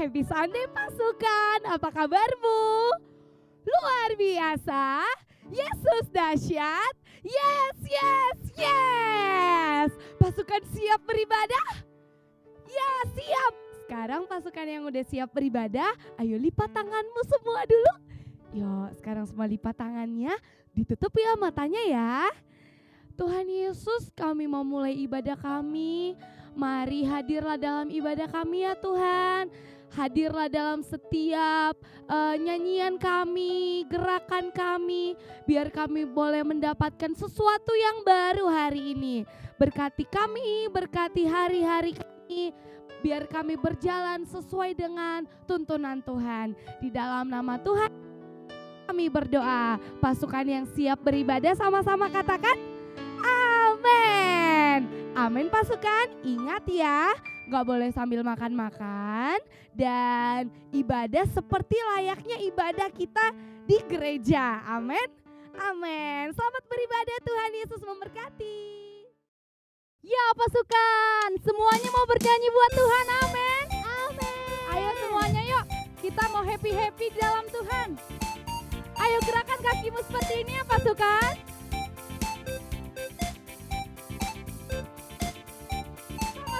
Happy Sunday pasukan, apa kabarmu? Luar biasa, Yesus dahsyat, yes, yes, yes. Pasukan siap beribadah? Ya siap. Sekarang pasukan yang udah siap beribadah, ayo lipat tanganmu semua dulu. Yuk sekarang semua lipat tangannya, ditutup ya matanya ya. Tuhan Yesus, kami mau mulai ibadah kami. Mari hadirlah dalam ibadah kami ya Tuhan. Hadirlah dalam setiap nyanyian kami, gerakan kami. Biar kami boleh mendapatkan sesuatu yang baru hari ini. Berkati kami, berkati hari-hari kami. Biar kami berjalan sesuai dengan tuntunan Tuhan. Di dalam nama Tuhan kami berdoa. Pasukan yang siap beribadah sama-sama katakan amin. Amin pasukan, ingat ya, gak boleh sambil makan-makan. Dan ibadah seperti layaknya ibadah kita di gereja. Amin, amin. Selamat beribadah, Tuhan Yesus memberkati. Ya pasukan, semuanya mau bernyanyi buat Tuhan, amin. Amin. Ayo semuanya yuk, kita mau happy-happy di dalam Tuhan. Ayo gerakan kakimu seperti ini ya pasukan.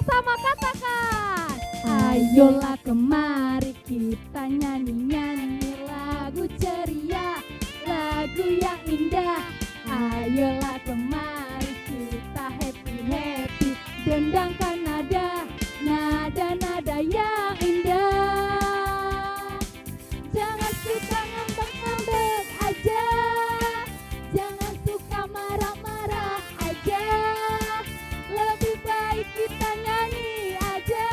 Sama-sama katakan. Ayolah kemari kita nyanyi-nyanyi lagu ceria, lagu yang indah. Ayolah kemari kita happy-happy, dendangkan nada-nada yang indah. Jangan suka ngambek-ngambek aja, jangan suka marah-marah aja. Lebih baik kita nyanyi aja.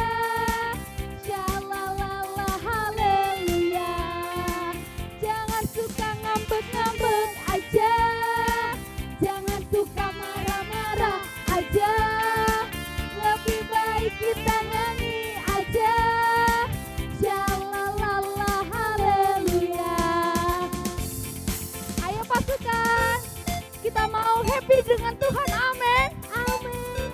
Shalalala haleluya. Jangan suka ngambek-ngambek aja, jangan suka marah-marah aja. Lebih baik kita nyanyi aja. Shalalala haleluya. Ayo pasukan, kita mau happy dengan Tuhan, amin. Amin.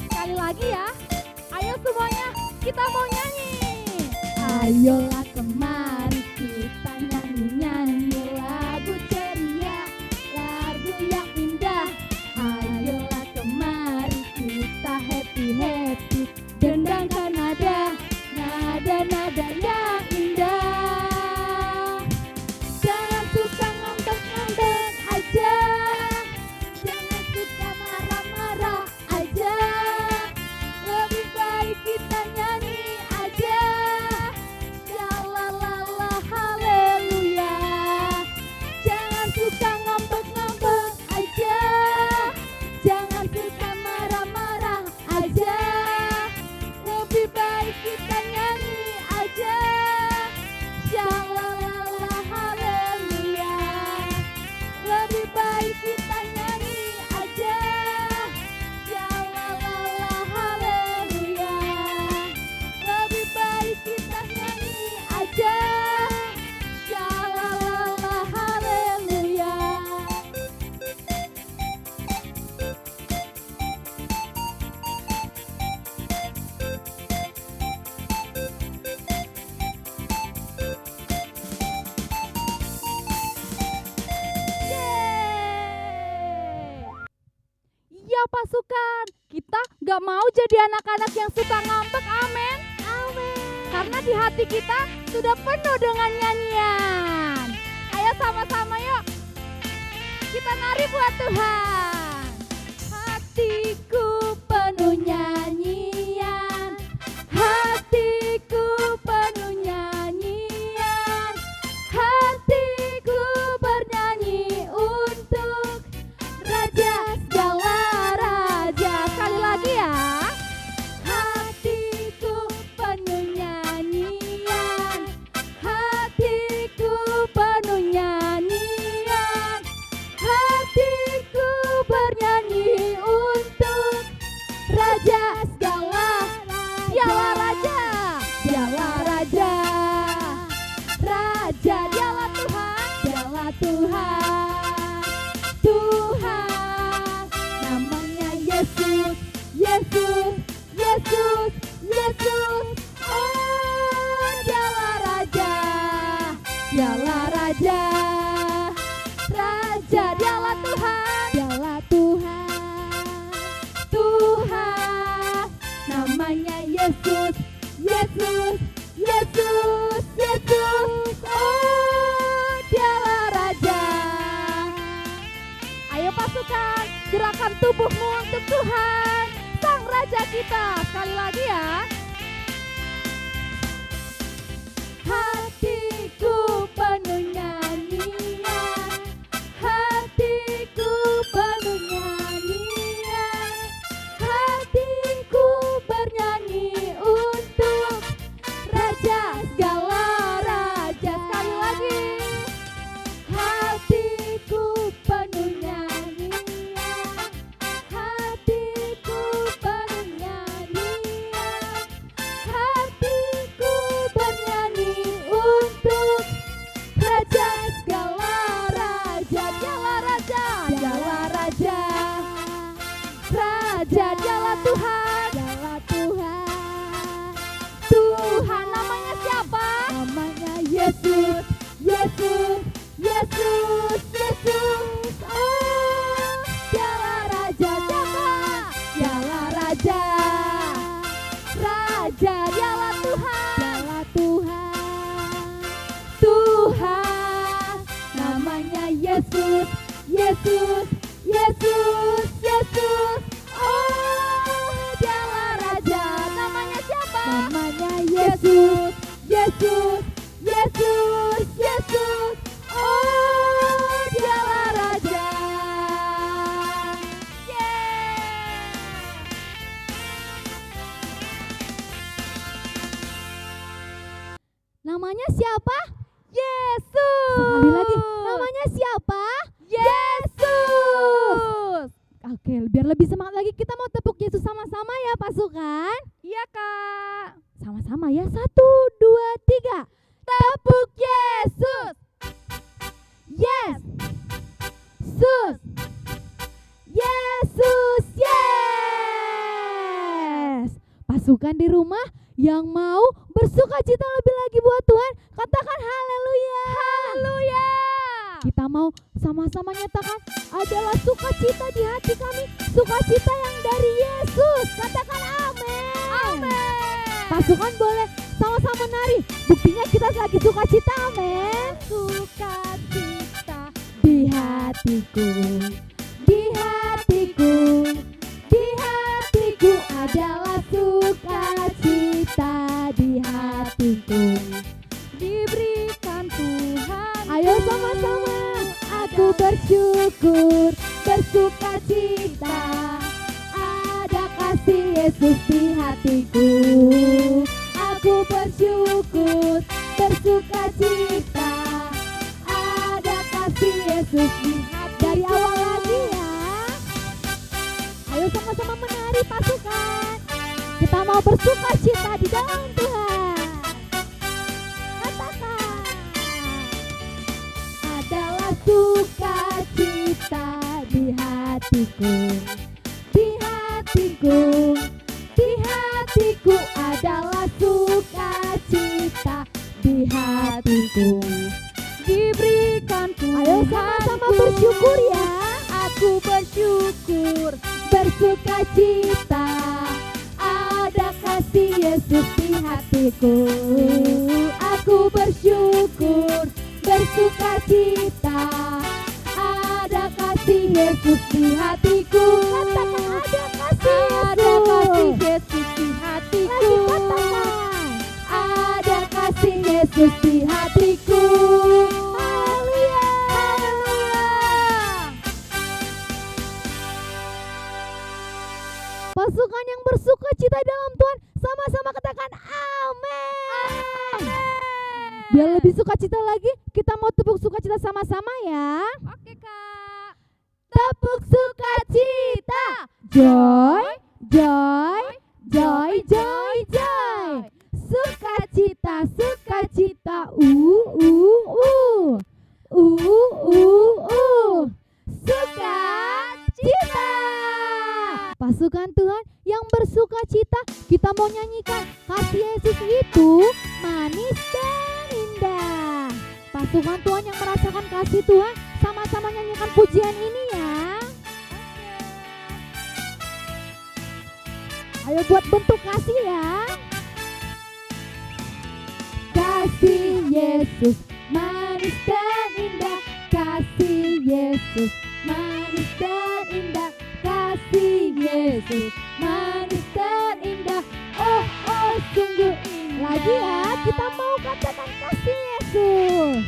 Sekali lagi ya, ayo semuanya kita mau nyanyi. Ayolah kemari kita nyanyi-nyanyi lagu ceria, lagu yang indah. Ayolah kemari kita happy-happy, dendangkan nada-nada yang indah. Jangan suka ngambek-ngambek aja, jangan suka marah-marah aja. Lebih baik kita nyanyi aja. Shalalala haleluya. Jangan suka ngambek-ngambek aja, jangan suka marah-marah aja. Lebih baik kita nyanyi aja. Shalalala haleluya. Lebih baik kita nyanyi aja. Shalalala haleluya. Lebih baik kita nyanyi aja. Shalalala haleluya. Ya pasukan, kita gak mau jadi anak-anak yang suka ngambek, amin. Amin. Karena di hati kita sudah penuh dengan nyanyian. Ayo sama-sama yuk, kita nari buat Tuhan. Hatiku penuh nyanyian, hatiku penuh nyanyian, hatiku bernyanyi untuk Raja segala raja. Sekali lagi ya. Hatiku penuh nyanyian, hatiku penuh nyanyian, hatiku bernyanyi untuk Raja segala Yesus, Yesus, Yesus, oh Dialah Raja. Ayo pasukan, gerakan tubuhmu untuk Tuhan, Sang Raja kita. Sekali lagi ya. Hatiku penuh nyanyian, hatiku penuh nyanyian, hatiku bernyanyi untuk Raja segala raja. Sekali lagi. Hatiku penuh nyanyian, hatiku penuh nyanyian, hatiku bernyanyi untuk Raja segala raja. Dialah Raja, Dialah Raja, Raja Dialah Tuhan, Dialah Tuhan. Tuhan namanya siapa? Namanya Yesus, Yesus, Yesus, Yesus, oh Dialah Raja. Siapa? Dialah Raja, Raja Dialah Tuhan, Dialah Tuhan. Tuhan namanya Yesus, Yesus, Yesus, Yesus, oh Dialah Raja. Namanya siapa? Namanya Yesus, Yesus, Yesus, Yesus, oh Dialah Raja. Namanya siapa? Yesus. Sekali lagi, namanya siapa? Yesus. Oke, biar lebih semangat lagi kita mau tepuk Yesus sama-sama ya pasukan. Iya Kak. Sama-sama ya, 1, 2, 3. Tepuk Yesus. Yes. Sus. Yesus. Yes. Pasukan di rumah yang mau bersuka cita lebih lagi buat Tuhan, katakan haleluya. Haleluya. Kita mau sama-sama nyatakan adalah sukacita di hati kami, sukacita yang dari Yesus. Katakan amin. Amin. Pasukan boleh sama-sama nari, buktinya kita lagi sukacita. Amin. Sukacita di hatiku, di hatiku, di hatiku adalah sukacita di hatiku. Diberikan Tuhan. Ayo sama-sama. Aku bersyukur, bersukacita, ada kasih Yesus di hatiku. Aku bersyukur, bersukacita, ada kasih Yesus di hatiku. Dari awal lagi ya. Ayo sama-sama menari pasukan. Kita mau bersukacita di dalam Tuhan. Katakan. Adalah sukacita di hatiku, di hatiku, di hatiku adalah sukacita di hatiku. Diberikan Tuhan. Ayo sama-sama bersyukur ya. Aku bersyukur, bersukacita, ada kasih Yesus di hatiku. Aku bersyukur, bersukacita, ada kasih Yesus di hatiku. Katakan ada kasih Yesus. Ada kasih Yesus di hatiku. Lagi katakan ada kasih Yesus di hatiku. Haleluya. Pasukan yang bersukacita dalam Tuhan, sama-sama katakan amin. Biar lebih sukacita lagi, kita mau tepuk sukacita sama-sama ya. Oke Kak. Tepuk sukacita. Joy, joy, joy, joy, joy. Sukacita, sukacita. Sukacita. Pasukan Tuhan yang bersukacita, kita mau nyanyikan kasih Yesus itu manis dan indah. Pasukan Tuhan yang merasakan kasih Tuhan, sama-sama nyanyikan pujian ini ya. Ayo buat bentuk kasih ya. kasih Yesus manis dan indah, kasih Yesus manis dan indah, kasih Yesus manis dan indah. Oh oh sungguh indah. Lagi ya, kita mau katakan kasih Yesus.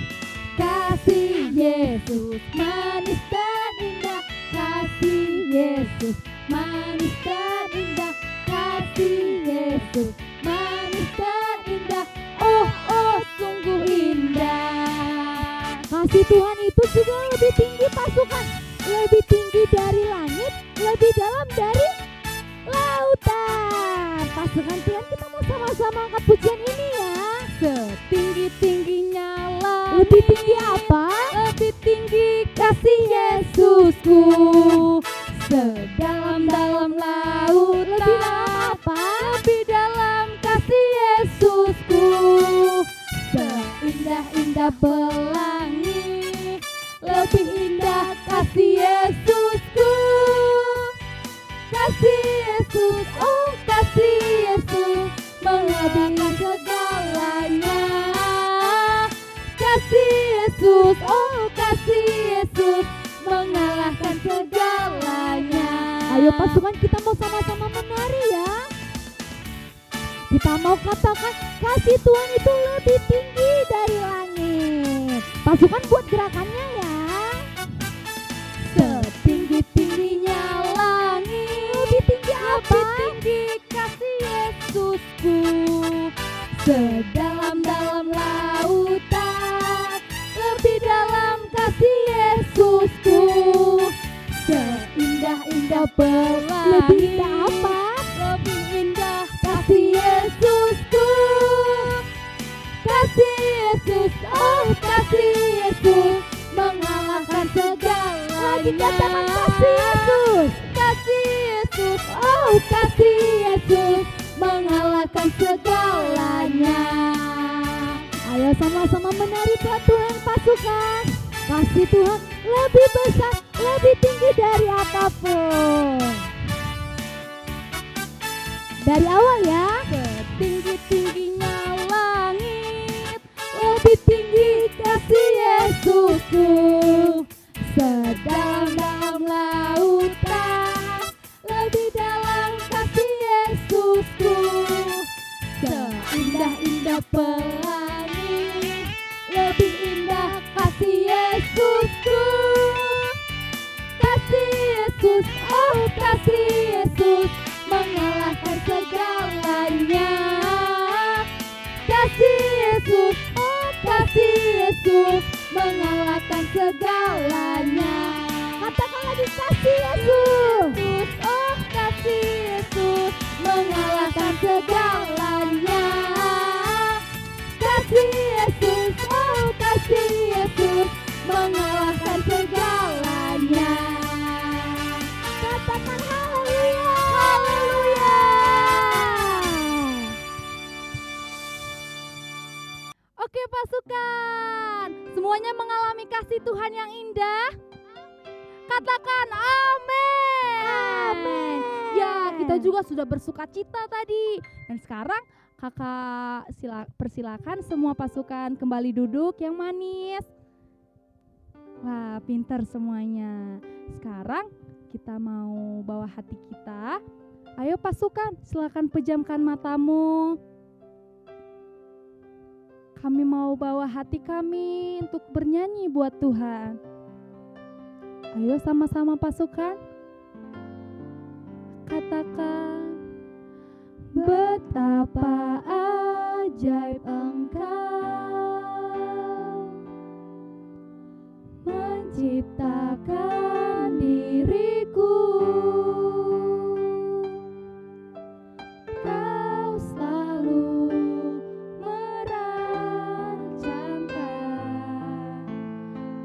Kasih Yesus manis dan indah, kasih Yesus manis dan indah, kasih Yesus manis dan indah. Oh oh sungguh indah. Kasih Tuhan itu juga lebih tinggi pasukan, lebih tinggi dari langit, lebih dalam dari lautan. Pasukan Tuhan, kita mau sama-sama angkat pujian ini ya. Setinggi-tingginya langit. Lebih tinggi apa? Lebih tinggi kasih Yesusku. Sedalam-dalam laut. Lebih dalam apa? Lebih dalam kasih Yesusku. Seindah-indah pelangi, lebih indah kasih Yesusku. Kasih Yesus, oh kasih Yesus, menghabiskan segalanya. Kasih Yesus, oh kasih Yesus, mengalahkan segalanya. Ayo pasukan, kita mau sama-sama menari ya. Kita mau katakan kasih Tuhan itu lebih tinggi dari langit. Pasukan buat gerakannya ya. Setinggi-tingginya langit, lebih tinggi apa? Lebih tinggi kasih Yesusku. Sedalam-dalam lautan, lebih dalam kasih Yesusku. Seindah-indah pelangi, lebih indah apa? Lebih indah kasih Yesusku. Kasih Yesus, oh kasih Yesus, mengalahkan segalanya. Lagi katakan kasih Yesus. Kasih Yesus, oh kasih Yesus, mengalahkan segalanya. Ayo sama-sama menari buat Tuhan pasukan. Kasih Tuhan lebih besar, lebih tinggi dari apapun. Dari awal ya. Setinggi-tingginya langit, lebih tinggi kasih Yesusku. Sedalam-dalam lautan, lebih dalam kasih Yesusku. Seindah-indah pelangi, lebih indah kasih Yesusku. Kasih Yesus, oh kasih Yesus, mengalahkan segalanya. Kasih Yesus, oh kasih Yesus, mengalahkan segalanya. Katakan lagi kasih Yesus, oh kasih Yesus, mengalahkan segalanya. Kasih Yesus, oh kasih Yesus, mengalahkan segalanya. Katakan haleluya, haleluya. Oke pasukan, semuanya mengalami kasih Tuhan yang indah. Katakan amin. Amin. Ya, kita juga sudah bersuka cita tadi. Dan sekarang kakak persilakan semua pasukan kembali duduk yang manis. Wah, pintar semuanya. Sekarang kita mau bawa hati kita. Ayo pasukan, silakan pejamkan matamu. Kami mau bawa hati kami untuk bernyanyi buat Tuhan. Ayo sama-sama pasukan. Katakan, betapa ajaib Engkau menciptakan diriku. Kau selalu merancangkan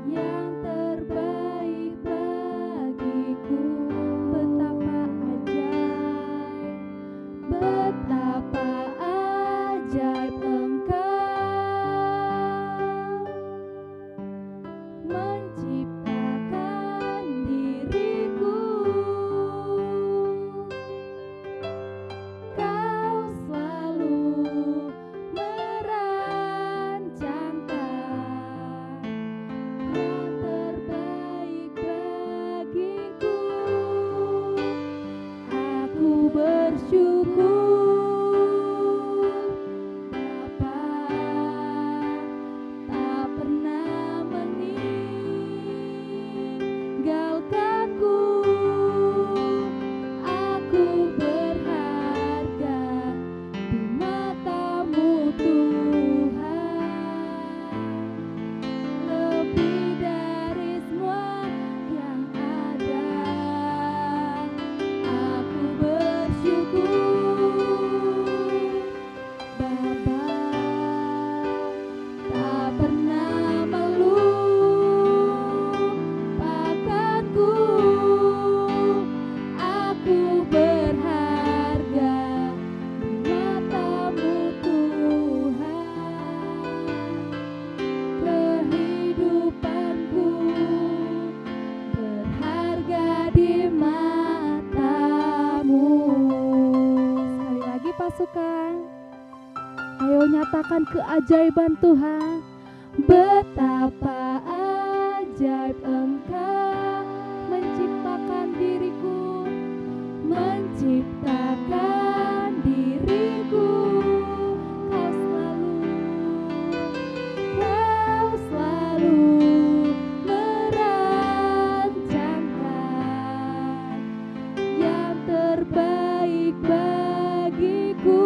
yang terbaik bagiku. Betapa ajaib Engkau menyatakan keajaiban Tuhan. Betapa ajaib Engkau menciptakan diriku, menciptakan diriku. Kau selalu merancangkan yang terbaik bagiku.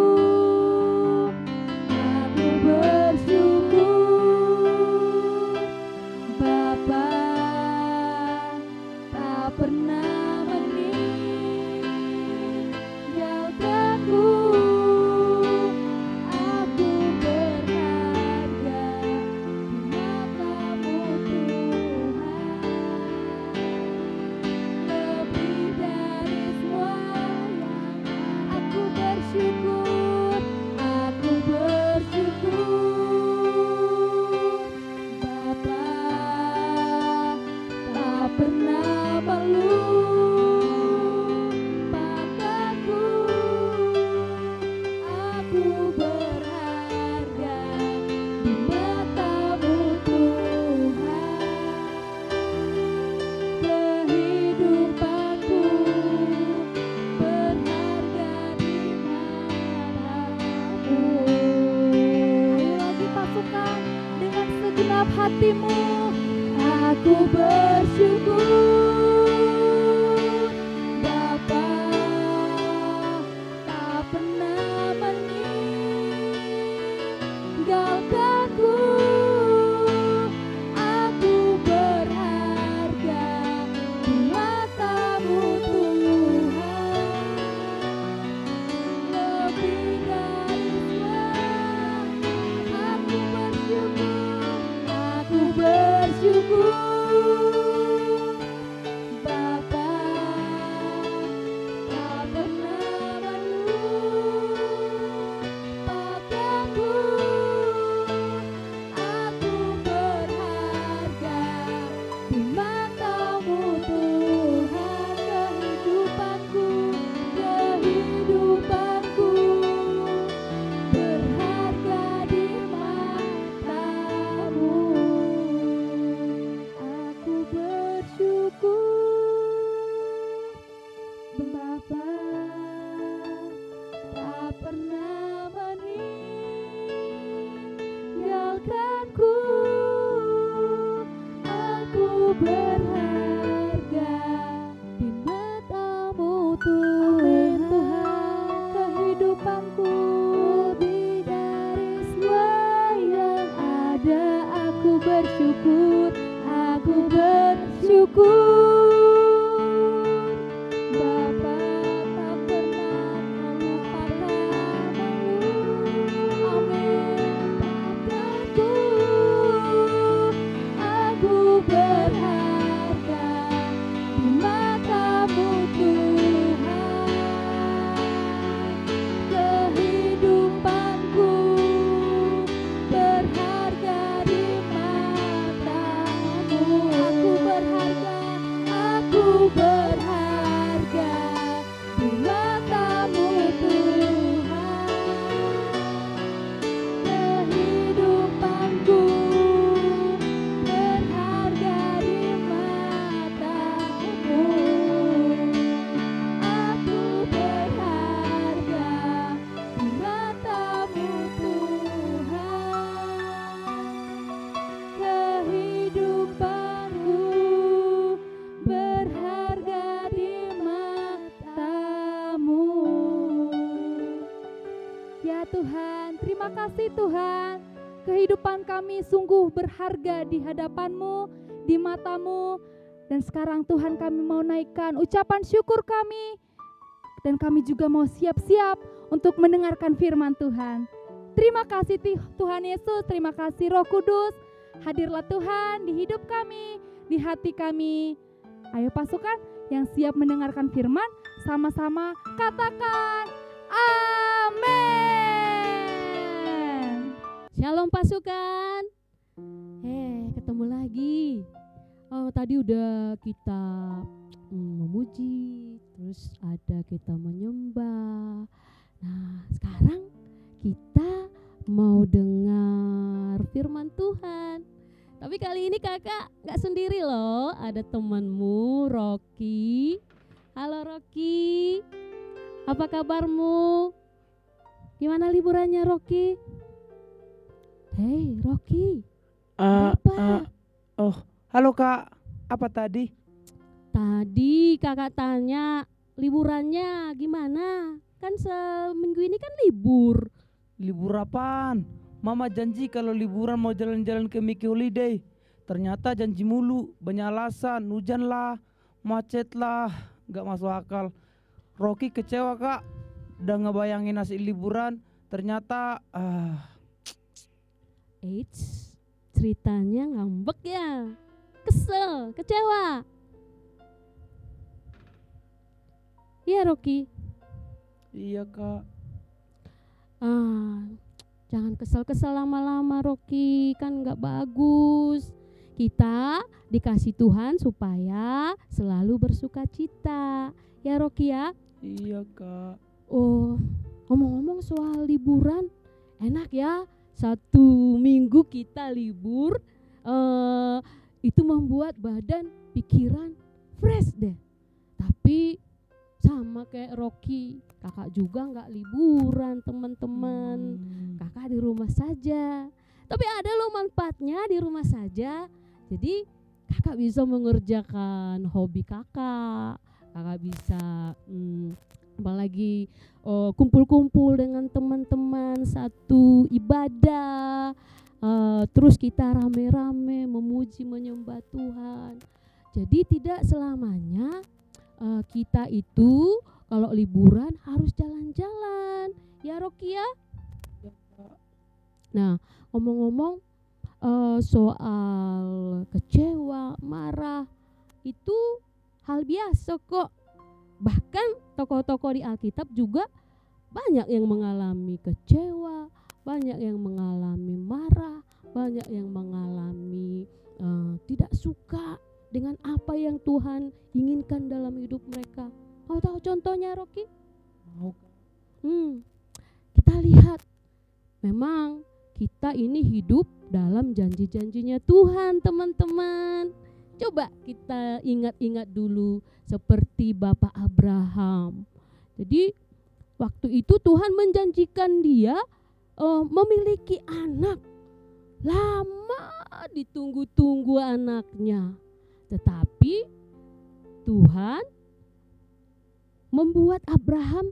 Aku bersyukur Bapa tak pernah meninggalkanku. Aku berharga di mata-Mu Tuhan, lebih dari semua yang aku bersyukur. Aku bersyukur Bapa tak pernah melupakanku. Aku berharga di mata-Mu Tuhan, kehidupanku berharga di mata-Mu. Ayo lagi pasukan dengan segenap hatimu. Aku bersyukur Bapa tak pernah meninggalkanku. Aku berharga di mata-Mu Tuhan, lebih dari semua. Aku bersyukur Bapa tak pernah melupakanku. Aku berharga di mata-Mu Tuhan, kehidupanku berharga di mata-Mu. Aku bersyukur Bapa tak pernah meninggalkanku. Aku berharga di mata-Mu Tuhan, kehidupanku lebih dari semua yang ada. Aku bersyukur Bapa tak pernah melupakanku. Amin. Aku berharga di mata-Mu Tuhan, kehidupanku berharga di mata-Mu. Aku berharga di mata-Mu Tuhan, kehidupanku berharga di mata-Mu. Aku berharga di mata-Mu Tuhan, kehidupanku berharga di mata-Mu. Ya Tuhan, terima kasih Tuhan. Kehidupan kami sungguh berharga di hadapan-Mu, di mata-Mu. Dan sekarang Tuhan kami mau naikkan ucapan syukur kami. Dan kami juga mau siap-siap untuk mendengarkan firman Tuhan. Terima kasih Tuhan Yesus, terima kasih Roh Kudus. Hadirlah Tuhan di hidup kami, di hati kami. Ayo pasukan yang siap mendengarkan firman, sama-sama katakan amin. Shalom pasukan. Ketemu lagi. Tadi udah kita memuji, terus ada kita menyembah. Nah, sekarang kita mau dengar firman Tuhan. Tapi kali ini kakak gak sendiri loh, ada temanmu Rocky. Halo Rocky, apa kabarmu? Gimana liburannya Rocky? Hei Rocky, apa? Halo Kak, apa tadi? Tadi kakak tanya liburannya gimana? Kan seminggu ini kan libur. Libur apaan? Mama janji kalau liburan mau jalan-jalan ke Mickey Holiday. Ternyata janji mulu, banyak alasan, hujan lah, macet lah, gak masuk akal. Rocky kecewa Kak, udah ngebayangin hasil liburan, ternyata Eits, ceritanya ngambek ya. Kesel, kecewa. Iya Rocky. iya Kak. Jangan kesel-kesel lama-lama Rocky, kan gak bagus. Kita dikasih Tuhan supaya selalu bersuka cita. Ya Rocky ya. Iya Kak. Oh, ngomong-ngomong soal liburan, enak ya. 1 minggu kita libur, itu membuat badan, pikiran fresh deh. Tapi sama kayak Rocky, kakak juga nggak liburan teman-teman. Kakak di rumah saja. Tapi ada loh manfaatnya di rumah saja. Jadi kakak bisa mengerjakan hobi kakak. Kakak bisa apalagi kumpul-kumpul dengan teman-teman, satu ibadah, terus kita rame-rame memuji menyembah Tuhan. Jadi tidak selamanya kita itu kalau liburan harus jalan-jalan, ya Rocky ya. Nah ngomong-ngomong soal kecewa, marah, itu hal biasa kok. Bahkan tokoh-tokoh di Alkitab juga banyak yang mengalami kecewa, banyak yang mengalami marah, banyak yang mengalami tidak suka dengan apa yang Tuhan inginkan dalam hidup mereka. Mau tahu contohnya Rocky? Mau. Kita lihat, memang kita ini hidup dalam janji-janjinya Tuhan teman-teman. Coba kita ingat-ingat dulu seperti Bapak Abraham. Jadi waktu itu Tuhan menjanjikan dia memiliki anak. Lama ditunggu-tunggu anaknya. Tetapi Tuhan membuat Abraham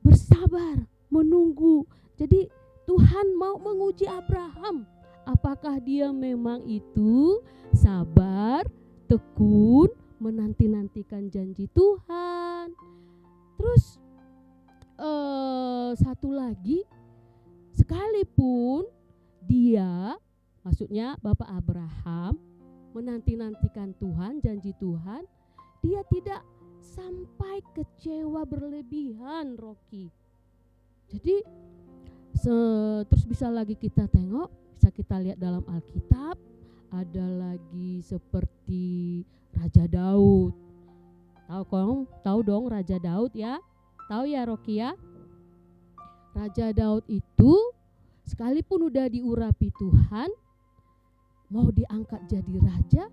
bersabar, menunggu. Jadi Tuhan mau menguji Abraham. Apakah dia memang itu sabar, tekun, menanti-nantikan janji Tuhan. Terus satu lagi, sekalipun dia, maksudnya Bapak Abraham, menanti-nantikan Tuhan, janji Tuhan, dia tidak sampai kecewa berlebihan Rocky. Jadi terus bisa lagi kita tengok, bisa kita lihat dalam Alkitab, ada lagi seperti Raja Daud. Tahu dong Raja Daud ya? Tahu ya Rocky ya? Raja Daud itu sekalipun udah diurapi Tuhan, mau diangkat jadi raja,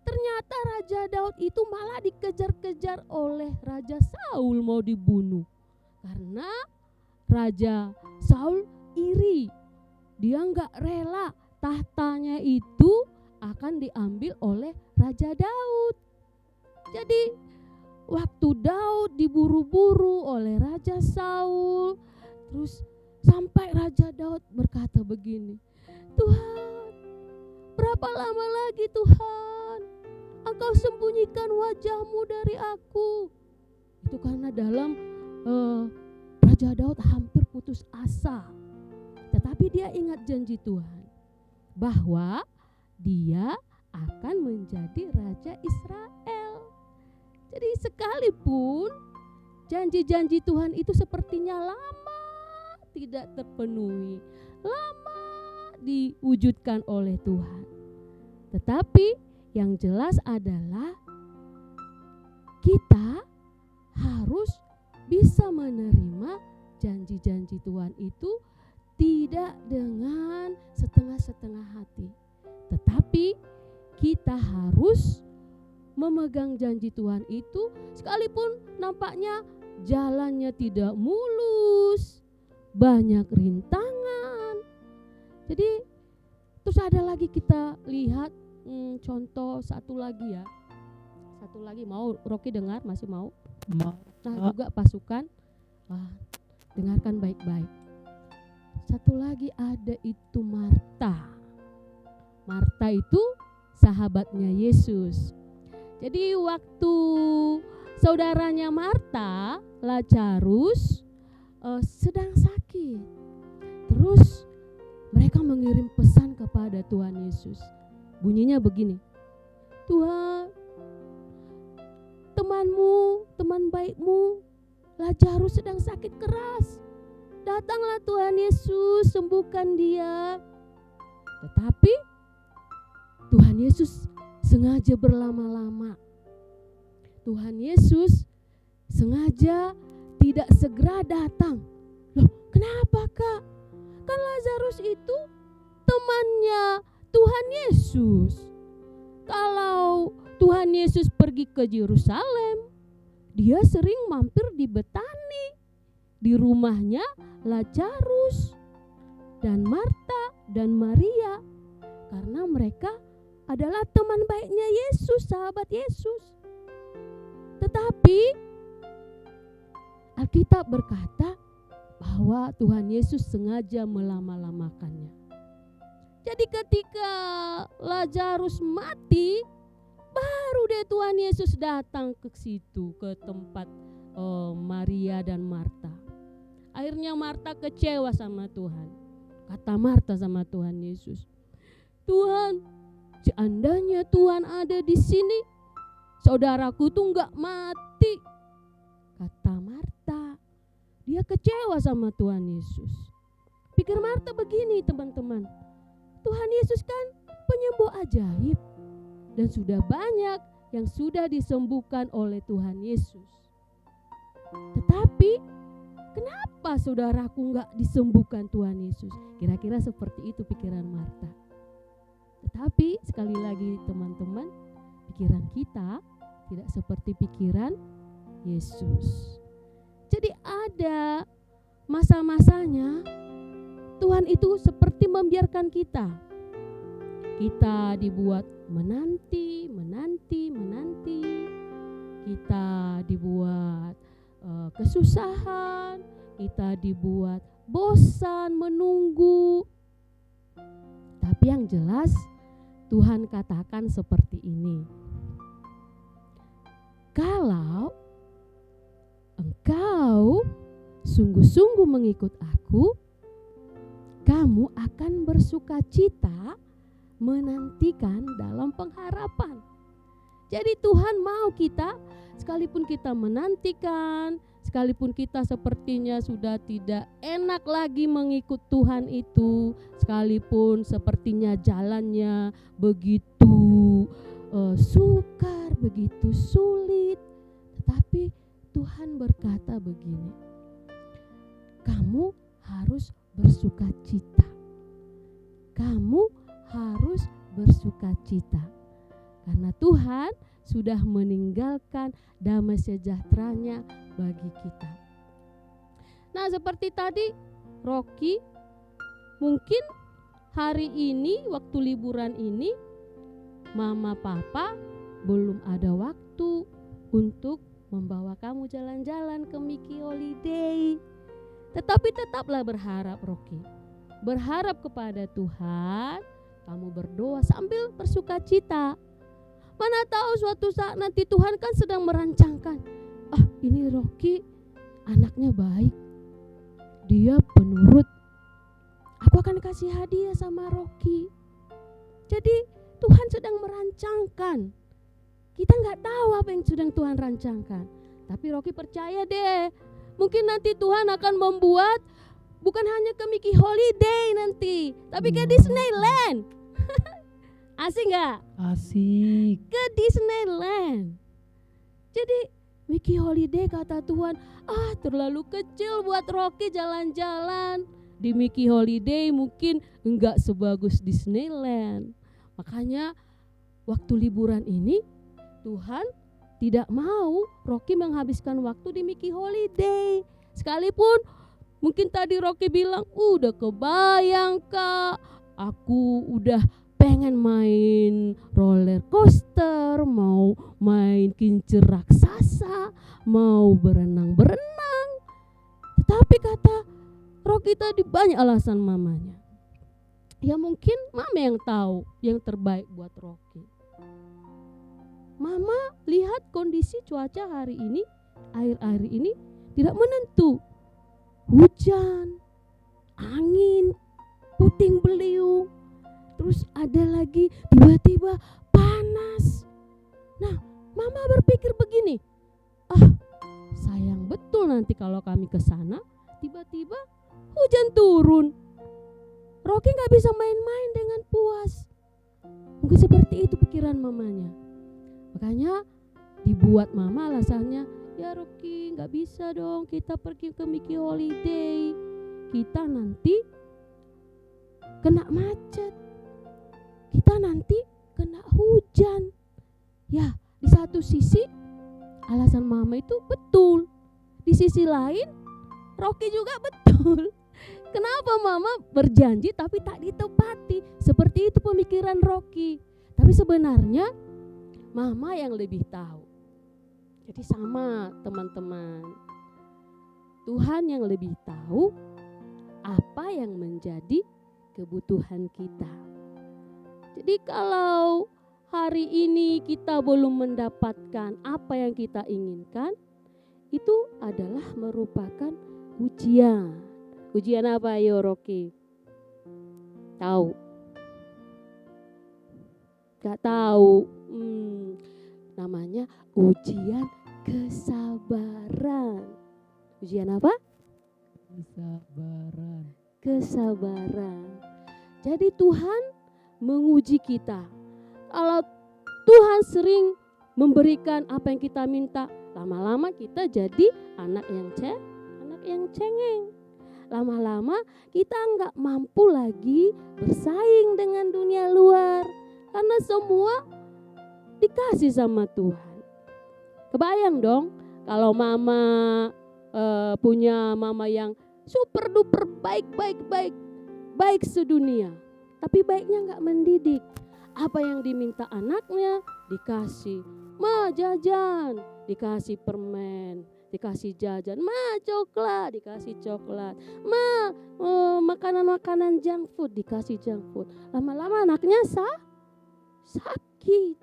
ternyata Raja Daud itu malah dikejar-kejar oleh Raja Saul, mau dibunuh. Karena Raja Saul iri. Dia nggak rela tahtanya itu akan diambil oleh Raja Daud. Jadi waktu Daud diburu-buru oleh Raja Saul, terus sampai Raja Daud berkata begini, Tuhan, berapa lama lagi Tuhan Engkau sembunyikan wajahmu dari aku? Itu karena dalam Raja Daud hampir putus asa. Tetapi dia ingat janji Tuhan bahwa dia akan menjadi Raja Israel. Jadi sekalipun janji-janji Tuhan itu sepertinya lama tidak terpenuhi, lama diwujudkan oleh Tuhan, tetapi yang jelas adalah kita harus bisa menerima janji-janji Tuhan itu tidak dengan setengah-setengah hati. Tetapi kita harus memegang janji Tuhan itu sekalipun nampaknya jalannya tidak mulus, banyak rintangan. Jadi terus ada lagi kita lihat contoh satu lagi ya. Satu lagi mau Rocky dengar, masih mau? Nah juga pasukan, dengarkan baik-baik. Satu lagi ada itu Marta. Marta itu sahabatnya Yesus. Jadi waktu saudaranya Marta, Lazarus sedang sakit. Terus mereka mengirim pesan kepada Tuhan Yesus. Bunyinya begini, Tuhan, temanmu, teman baikmu, Lazarus sedang sakit keras. Datanglah Tuhan Yesus, sembuhkan dia. Tetapi Tuhan Yesus sengaja berlama-lama. Tuhan Yesus sengaja tidak segera datang. Loh, kenapa Kak? Kan Lazarus itu temannya Tuhan Yesus. Kalau Tuhan Yesus pergi ke Yerusalem, dia sering mampir di Betani, di rumahnya Lazarus dan Marta dan Maria, karena mereka adalah teman baiknya Yesus, sahabat Yesus. Tetapi Alkitab berkata bahwa Tuhan Yesus sengaja melama-lamakannya. Jadi ketika Lazarus mati, baru deh Tuhan Yesus datang ke situ, ke tempat Maria dan Marta. Akhirnya Marta kecewa sama Tuhan. Kata Marta sama Tuhan Yesus, Tuhan, seandainya Tuhan ada di sini, saudaraku tuh nggak mati. Kata Marta, dia kecewa sama Tuhan Yesus. Pikir Marta begini teman-teman, Tuhan Yesus kan penyembuh ajaib dan sudah banyak yang sudah disembuhkan oleh Tuhan Yesus. Tetapi kenapa saudaraku nggak disembuhkan Tuhan Yesus? Kira-kira seperti itu pikiran Marta. Tetapi sekali lagi teman-teman, pikiran kita tidak seperti pikiran Yesus. Jadi ada masa-masanya Tuhan itu seperti membiarkan kita. Kita dibuat menanti. Kita dibuat kesusahan, kita dibuat bosan menunggu. Tapi yang jelas Tuhan katakan seperti ini. Kalau engkau sungguh-sungguh mengikut aku, kamu akan bersukacita menantikan dalam pengharapan. Jadi Tuhan mau kita, sekalipun kita menantikan, sekalipun kita sepertinya sudah tidak enak lagi mengikut Tuhan itu, sekalipun sepertinya jalannya begitu sukar, begitu sulit, tetapi Tuhan berkata begini, kamu harus bersukacita. Kamu harus bersukacita. Karena Tuhan sudah meninggalkan damai sejahteranya bagi kita. Nah, seperti tadi Rocky, mungkin hari ini waktu liburan ini mama papa belum ada waktu untuk membawa kamu jalan-jalan ke Mickey Holiday. Tetapi tetaplah berharap Rocky. Berharap kepada Tuhan, kamu berdoa sambil bersukacita. Mana tahu suatu saat nanti Tuhan kan sedang merancangkan, ini Rocky anaknya baik, dia penurut, aku akan kasih hadiah sama Rocky. Jadi Tuhan sedang merancangkan. Kita gak tahu apa yang sedang Tuhan rancangkan. Tapi Rocky percaya deh, mungkin nanti Tuhan akan membuat bukan hanya ke Mickey Holiday nanti, tapi ke Disneyland. Asik gak? Asik. Ke Disneyland. Jadi Mickey Holiday kata Tuhan, terlalu kecil buat Rocky jalan-jalan. di Mickey Holiday mungkin enggak sebagus Disneyland. Makanya waktu liburan ini Tuhan tidak mau Rocky menghabiskan waktu di Mickey Holiday. Sekalipun mungkin tadi Rocky bilang, udah kebayang Kak, aku udah pengen main roller coaster, mau main kincir raksasa, mau berenang-berenang. Tetapi kata Rocky tadi banyak alasan mamanya. Ya mungkin mama yang tahu yang terbaik buat Rocky. Mama lihat kondisi cuaca hari ini, akhir-akhir ini tidak menentu. Hujan, angin, puting beliung, terus ada lagi tiba-tiba panas. Nah, mama berpikir begini, sayang betul nanti kalau kami ke sana tiba-tiba hujan turun. Rocky gak bisa main-main dengan puas. Mungkin seperti itu pikiran mamanya. Makanya dibuat mama alasannya, ya Rocky gak bisa dong kita pergi ke Mickey Holiday. Kita nanti kena macet. Kita nanti kena hujan. Ya, di satu sisi alasan mama itu betul. Di sisi lain Rocky juga betul. Kenapa mama berjanji tapi tak ditepati? Seperti itu pemikiran Rocky. Tapi sebenarnya mama yang lebih tahu. Jadi sama teman-teman. Tuhan yang lebih tahu apa yang menjadi kebutuhan kita. Jadi kalau hari ini kita belum mendapatkan apa yang kita inginkan, itu adalah merupakan ujian. Ujian apa ayo Rocky? Tahu? Gak tahu. Namanya ujian kesabaran. Ujian apa? Kesabaran. Jadi Tuhan menguji kita. Kalau Tuhan sering memberikan apa yang kita minta, lama-lama kita jadi anak yang cengeng. Lama-lama kita enggak mampu lagi bersaing dengan dunia luar. Karena semua dikasih sama Tuhan. Kebayang dong kalau mama punya mama yang super duper baik sedunia. Tapi baiknya enggak mendidik. Apa yang diminta anaknya dikasih. Ma jajan, dikasih permen, dikasih jajan. Ma coklat, dikasih coklat. Ma makanan-makanan junk food, dikasih junk food. Lama-lama anaknya sakit.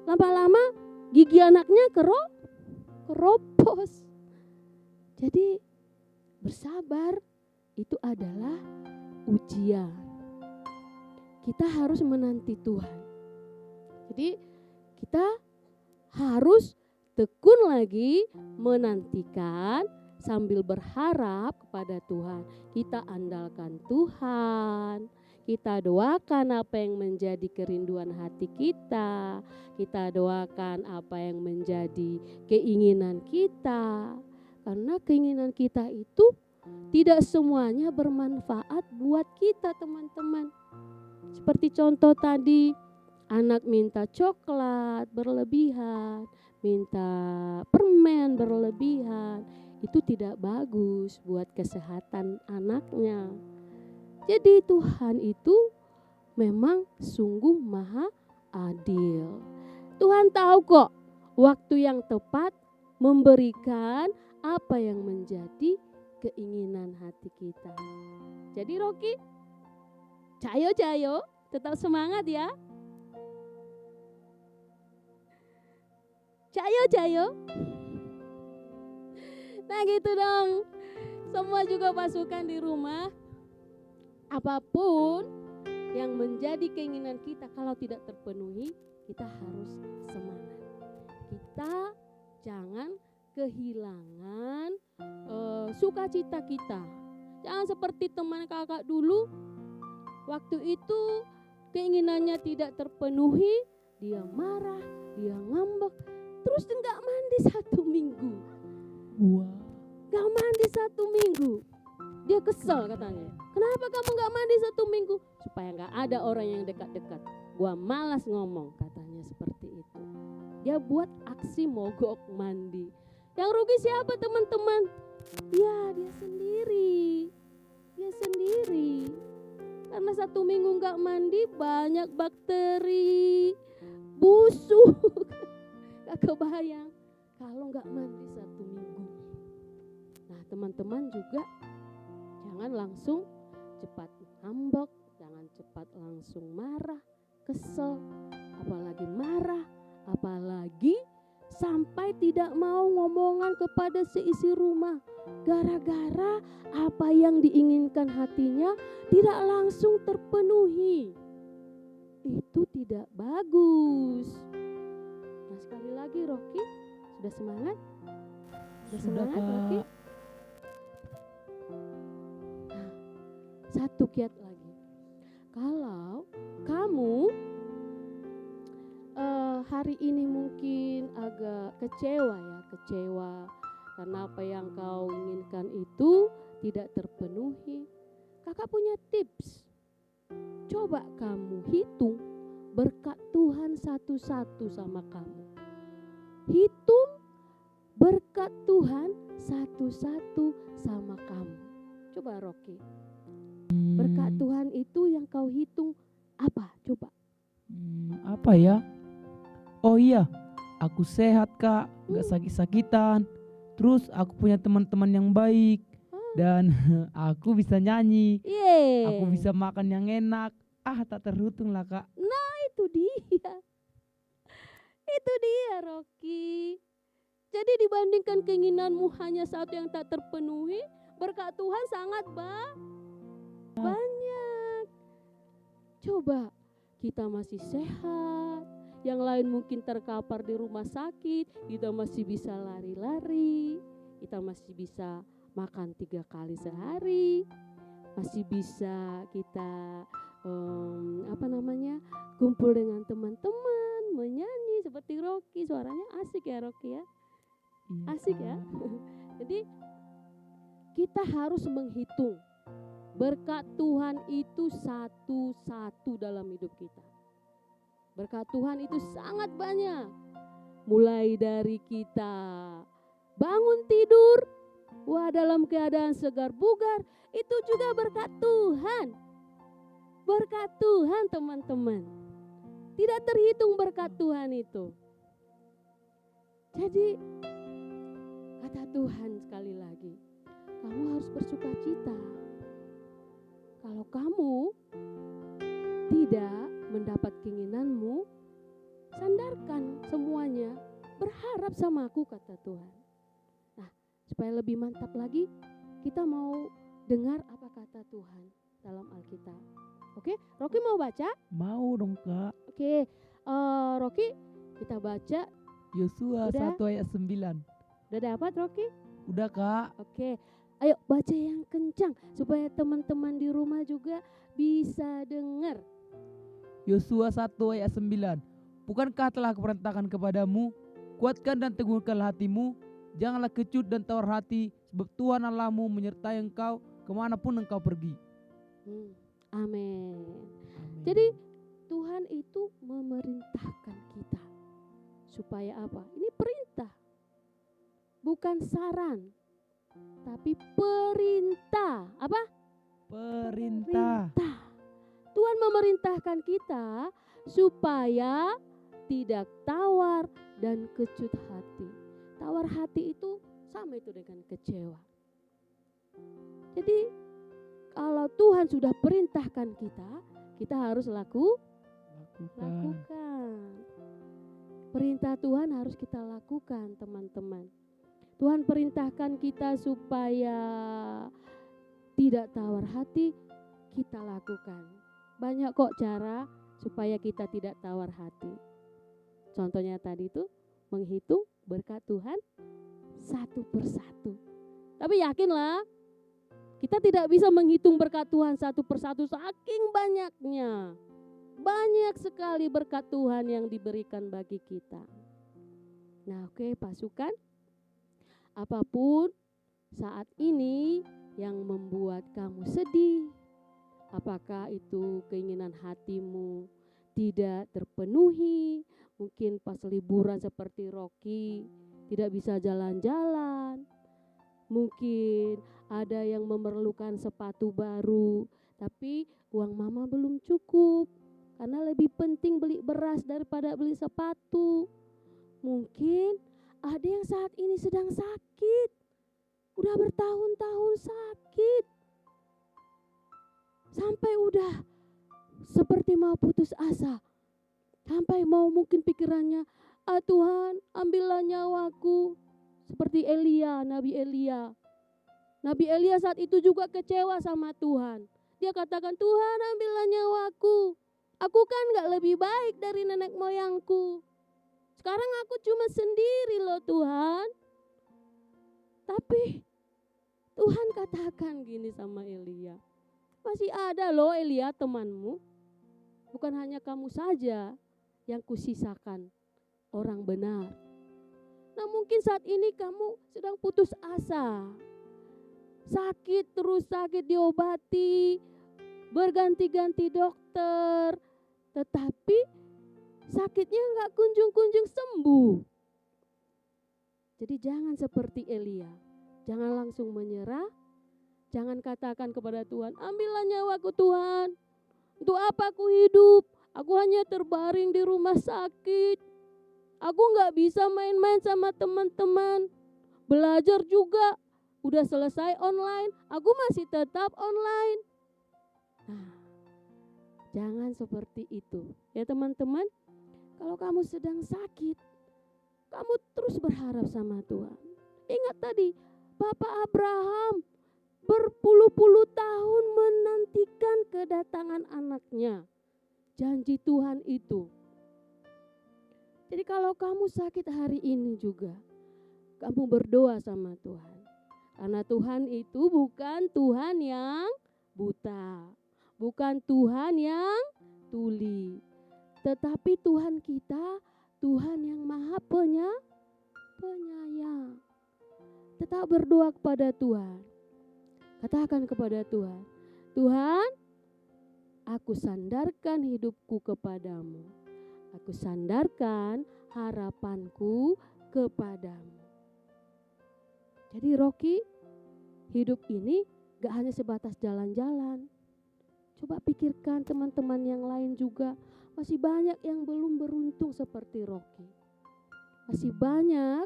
Lama-lama gigi anaknya keropos. Jadi bersabar itu adalah ujian. Kita harus menanti Tuhan. Jadi kita harus tekun lagi menantikan sambil berharap kepada Tuhan. Kita andalkan Tuhan. Kita doakan apa yang menjadi kerinduan hati kita. Kita doakan apa yang menjadi keinginan kita. Karena keinginan kita itu tidak semuanya bermanfaat buat kita teman-teman. Seperti contoh tadi, anak minta coklat berlebihan, minta permen berlebihan. Itu tidak bagus buat kesehatan anaknya. Jadi Tuhan itu memang sungguh maha adil. Tuhan tahu kok waktu yang tepat memberikan apa yang menjadi keinginan hati kita. Jadi Rocky, cayo, tetap semangat ya. Cayo. Nah gitu dong. Semua juga pasukan di rumah. Apapun yang menjadi keinginan kita kalau tidak terpenuhi, kita harus semangat. Kita jangan kehilangan sukacita kita. Jangan seperti teman kakak dulu, waktu itu keinginannya tidak terpenuhi, dia marah, dia ngambek, terus enggak mandi 1 minggu. Wah. Enggak mandi 1 minggu. dia kesel katanya. Kenapa kamu gak mandi 1 minggu? Supaya gak ada orang yang dekat-dekat. Gua malas ngomong, katanya seperti itu. Dia buat aksi mogok mandi. Yang rugi siapa teman-teman? Ya dia sendiri. Dia sendiri. Karena 1 minggu gak mandi banyak bakteri, busuk. Gak kebayang kalau gak mandi 1 minggu. Nah teman-teman juga jangan langsung cepat ngambek, jangan cepat langsung marah, kesel, apalagi marah, apalagi sampai tidak mau ngomongan kepada seisi rumah. Gara-gara apa yang diinginkan hatinya tidak langsung terpenuhi. Itu tidak bagus. Nah sekali lagi Rocky, sudah semangat? Sudah semangat Rocky? Nah, satu kiat lagi. Kalau kamu hari ini mungkin agak kecewa karena apa yang kau inginkan itu tidak terpenuhi. Kakak punya tips. Coba kamu hitung berkat Tuhan satu-satu sama kamu. Hitung berkat Tuhan satu-satu sama kamu. Coba Rocky. Berkat Tuhan itu yang kau hitung apa? Coba. Apa ya? Oh iya, aku sehat Kak, gak sakit-sakitan. Terus aku punya teman-teman yang baik. Dan aku bisa nyanyi. Yeay. Aku bisa makan yang enak. Tak terhitung lah Kak. Nah itu dia. Itu dia Rocky. Jadi dibandingkan keinginanmu hanya satu yang tak terpenuhi, berkat Tuhan sangat banyak. Coba kita masih sehat, yang lain mungkin terkapar di rumah sakit, kita masih bisa lari-lari, kita masih bisa makan 3 kali sehari, masih bisa kita kumpul dengan teman-teman, menyanyi seperti Rocky. Suaranya asik ya Rocky ya, asik ya. Jadi kita harus menghitung berkat Tuhan itu satu-satu dalam hidup kita. Berkat Tuhan itu sangat banyak. Mulai dari kita bangun tidur, dalam keadaan segar bugar, itu juga berkat Tuhan. Berkat Tuhan teman-teman. Tidak terhitung berkat Tuhan itu. Jadi kata Tuhan sekali lagi, kamu harus bersuka cita. Kalau kamu tidak mendapat keinginanmu, sandarkan semuanya, berharap sama aku kata Tuhan. Nah, supaya lebih mantap lagi, kita mau dengar apa kata Tuhan dalam Alkitab. Oke, Rocky mau baca? Mau dong Kak. Oke, Rocky kita baca. Yosua Udah? 1 ayat 9. Udah dapat Rocky? Udah Kak. Oke, ayo baca yang kencang supaya teman-teman di rumah juga bisa dengar. Yosua 1 ayat 9. Bukankah telah kuperintahkan kepadamu, kuatkan dan teguhkanlah hatimu, janganlah kecut dan tawar hati, sebab Tuhan Allahmu menyertai engkau kemanapun engkau pergi. Amin. Amin. Jadi Tuhan itu memerintahkan kita supaya apa? Ini perintah, bukan saran, tapi perintah. Apa? Perintah. Tuhan memerintahkan kita supaya tidak tawar dan kecut hati. Tawar hati itu sama itu dengan kecewa. Jadi kalau Tuhan sudah perintahkan kita harus lakukan. Perintah Tuhan harus kita lakukan teman-teman. Tuhan perintahkan kita supaya tidak tawar hati, kita lakukan. Banyak kok cara supaya kita tidak tawar hati. Contohnya tadi itu menghitung berkat Tuhan satu persatu. Tapi yakinlah kita tidak bisa menghitung berkat Tuhan satu persatu saking banyaknya. Banyak sekali berkat Tuhan yang diberikan bagi kita. Nah oke pasukan, apapun saat ini yang membuat kamu sedih? Apakah itu keinginan hatimu tidak terpenuhi? Mungkin pas liburan seperti Rocky tidak bisa jalan-jalan. Mungkin ada yang memerlukan sepatu baru, tapi uang mama belum cukup karena lebih penting beli beras daripada beli sepatu. Mungkin ada yang saat ini sedang sakit, udah bertahun-tahun sakit, sampai udah seperti mau putus asa, sampai mau mungkin pikirannya, Tuhan ambillah nyawaku. Seperti Elia, Nabi Elia. Nabi Elia saat itu juga kecewa sama Tuhan. Dia katakan, Tuhan ambillah nyawaku. Aku kan gak lebih baik dari nenek moyangku. Sekarang aku cuma sendiri loh Tuhan. Tapi Tuhan katakan gini sama Elia. Masih ada loh Elia temanmu. Bukan hanya kamu saja yang kusisakan orang benar. Nah mungkin saat ini kamu sedang putus asa. Sakit terus sakit diobati. Berganti-ganti dokter. Tetapi sakitnya gak kunjung-kunjung sembuh. Jadi jangan seperti Elia. Jangan langsung menyerah. Jangan katakan kepada Tuhan, ambillah nyawaku Tuhan. Untuk apa aku hidup? Aku hanya terbaring di rumah sakit. Aku gak bisa main-main sama teman-teman. Belajar juga. Udah selesai online. Aku masih tetap online. Nah, jangan seperti itu. Ya teman-teman. Kalau kamu sedang sakit, kamu terus berharap sama Tuhan. Ingat tadi, Bapak Abraham berpuluh-puluh tahun menantikan kedatangan anaknya. Janji Tuhan itu. Jadi kalau kamu sakit hari ini juga, kamu berdoa sama Tuhan. Karena Tuhan itu bukan Tuhan yang buta. Bukan Tuhan yang tuli. Tetapi Tuhan kita, Tuhan yang maha penyayang. Tetap berdoa kepada Tuhan. Katakan kepada Tuhan, Tuhan, aku sandarkan hidupku kepadamu. Aku sandarkan harapanku kepadamu. Jadi Rocky, hidup ini gak hanya sebatas jalan-jalan. Coba pikirkan teman-teman yang lain juga. Masih banyak yang belum beruntung seperti Rocky. Masih banyak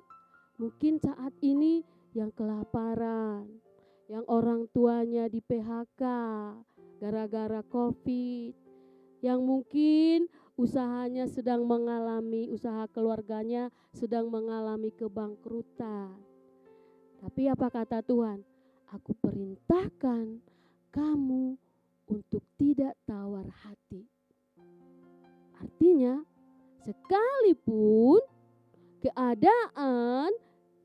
mungkin saat ini yang kelaparan. Yang orang tuanya di PHK gara-gara COVID. Yang mungkin usahanya sedang mengalami, usaha keluarganya sedang mengalami kebangkrutan. Tapi apa kata Tuhan? Aku perintahkan kamu untuk tidak tawar hati. Artinya, sekalipun keadaan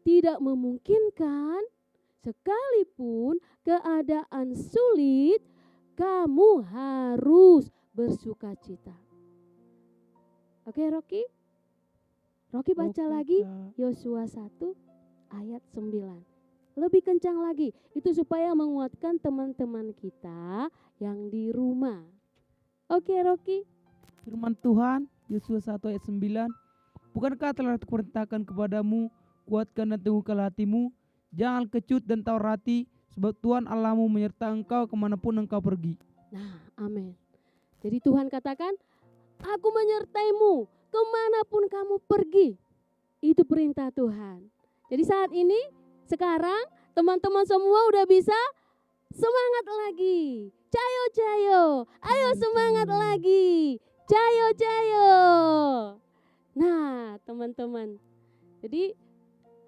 tidak memungkinkan, sekalipun keadaan sulit, kamu harus bersukacita. Oke Rocky? Rocky baca lagi Yosua 1 ayat 9. Lebih kencang lagi, itu supaya menguatkan teman-teman kita yang di rumah. Oke Rocky? Firman Tuhan, Yosua 1 ayat 9. Bukankah telah kuperintahkan kepadamu, kuatkan dan teguhkanlah hatimu, jangan kecut dan tawar hati, sebab Tuhan Allahmu menyertai engkau kemanapun engkau pergi. Nah, amin. Jadi Tuhan katakan, aku menyertaimu kemanapun kamu pergi. Itu perintah Tuhan. Jadi saat ini, sekarang teman-teman semua udah bisa semangat lagi. Cayo, cayo. Ayo semangat lagi. Cayo, cayo. Nah, teman-teman. Jadi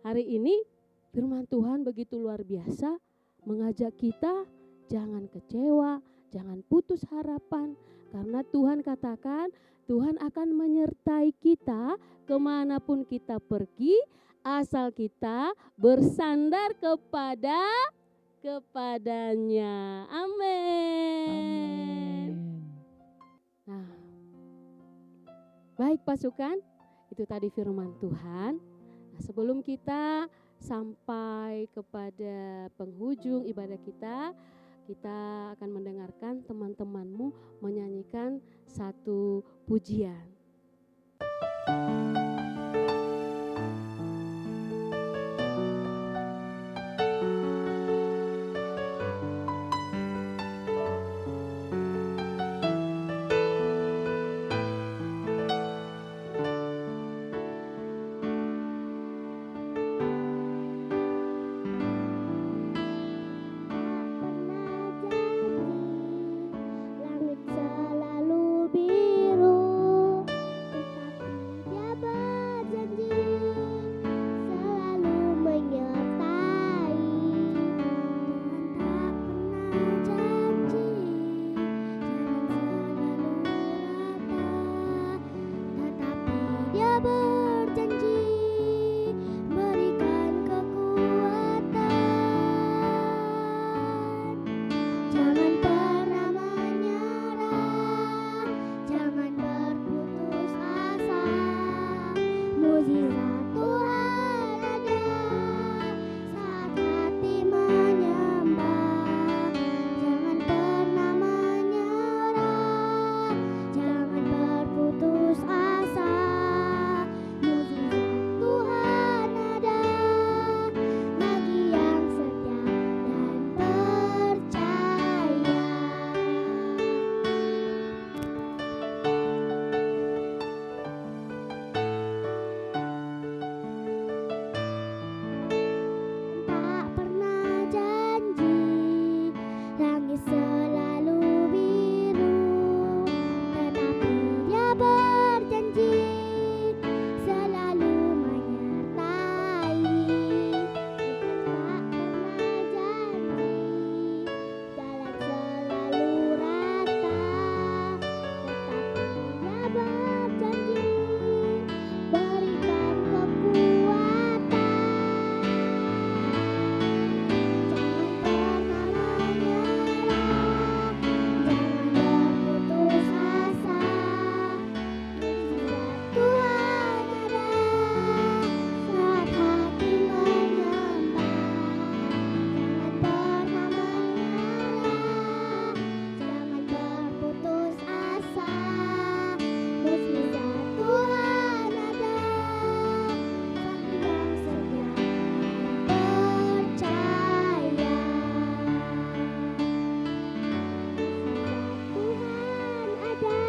hari ini firman Tuhan begitu luar biasa. Mengajak kita jangan kecewa, jangan putus harapan. Karena Tuhan katakan Tuhan akan menyertai kita kemanapun kita pergi. Asal kita bersandar kepadanya. Amin. Nah, baik pasukan, itu tadi firman Tuhan. Nah, sebelum kita sampai kepada penghujung ibadah kita, kita akan mendengarkan teman-temanmu menyanyikan satu pujian. Langit selalu biru, tetapi Dia berjanji selalu menyertai. Tuhan tak pernah janji jangan selalu rata, tetapi Dia berjanji berikan kekuatan. Jangan pernah menyerah, jangan berputus asa. Mujizat Tuhan ada saat hati menyembah. Jangan pernah menyerah, jangan berputus asa. Mujizat Tuhan ada bagi yang setia dan percaya. Tak pernah janji langit selalu biru, tetapi Dia berjanji selalu menyertai. Tuhan tak pernah janji jalan selalu rata, tetapi Dia berjanji berikan kekuatan. Jangan pernah menyerah, jangan berputus asa. Mujizat Tuhan ada saat hati menyembah. Jangan pernah menyerah, jangan berputus asa. Mujizat Tuhan ada bagi yang setia dan percaya. Tuhan ada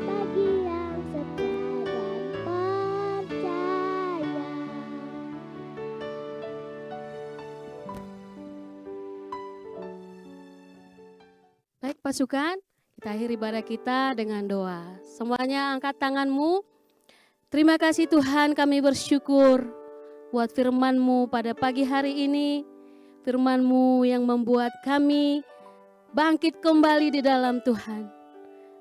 bagi yang setia dan percaya. Baik pasukan, kita akhiri ibadah kita dengan doa. Semuanya angkat tanganmu. Terima kasih Tuhan, kami bersyukur buat firman-Mu pada pagi hari ini. Firman-Mu yang membuat kami bangkit kembali di dalam Tuhan.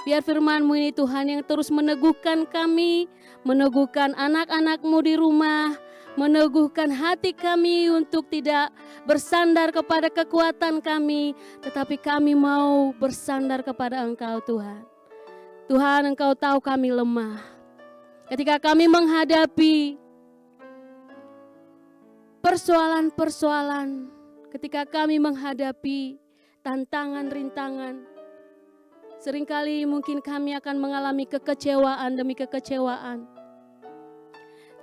Biar firman-Mu ini Tuhan yang terus meneguhkan kami, meneguhkan anak-anak-Mu di rumah, meneguhkan hati kami untuk tidak bersandar kepada kekuatan kami, tetapi kami mau bersandar kepada Engkau Tuhan. Tuhan, Engkau tahu kami lemah. Ketika kami menghadapi persoalan-persoalan, ketika kami menghadapi tantangan, rintangan, seringkali mungkin kami akan mengalami kekecewaan demi kekecewaan.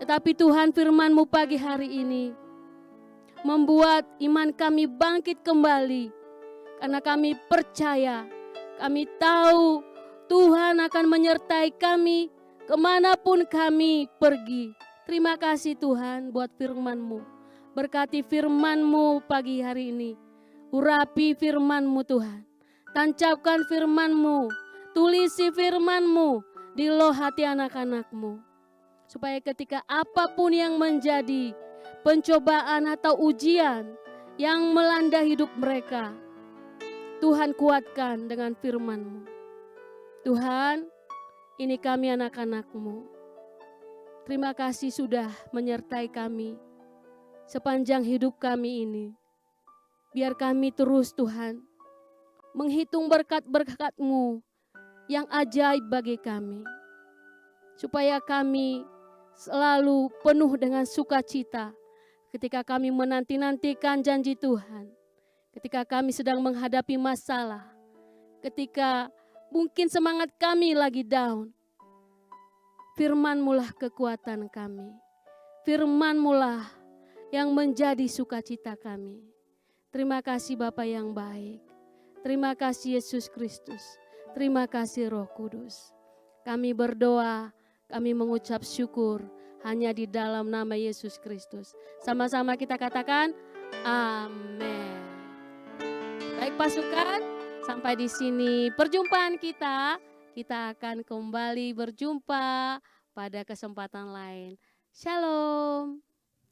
Tetapi Tuhan, firman-Mu pagi hari ini membuat iman kami bangkit kembali. Karena kami percaya, kami tahu Tuhan akan menyertai kami kemanapun kami pergi. Terima kasih Tuhan buat firman-Mu. Berkati firman-Mu pagi hari ini. Urapi firman-Mu Tuhan. Tancapkan firman-Mu. Tulisi firman-Mu di loh hati anak-anak-Mu. Supaya ketika apapun yang menjadi pencobaan atau ujian yang melanda hidup mereka, Tuhan kuatkan dengan firman-Mu. Tuhan, ini kami anak-anak-Mu. Terima kasih sudah menyertai kami sepanjang hidup kami ini. Biar kami terus Tuhan menghitung berkat-berkat-Mu yang ajaib bagi kami. Supaya kami selalu penuh dengan sukacita ketika kami menanti-nantikan janji Tuhan, ketika kami sedang menghadapi masalah, ketika mungkin semangat kami lagi down, firman-Mu lah kekuatan kami. Firman-Mu lah yang menjadi sukacita kami. Terima kasih Bapa yang baik. Terima kasih Yesus Kristus. Terima kasih Roh Kudus. Kami berdoa, kami mengucap syukur hanya di dalam nama Yesus Kristus. Sama-sama kita katakan, amin. Baik pasukan, sampai di sini perjumpaan kita. Kita akan kembali berjumpa pada kesempatan lain. Shalom.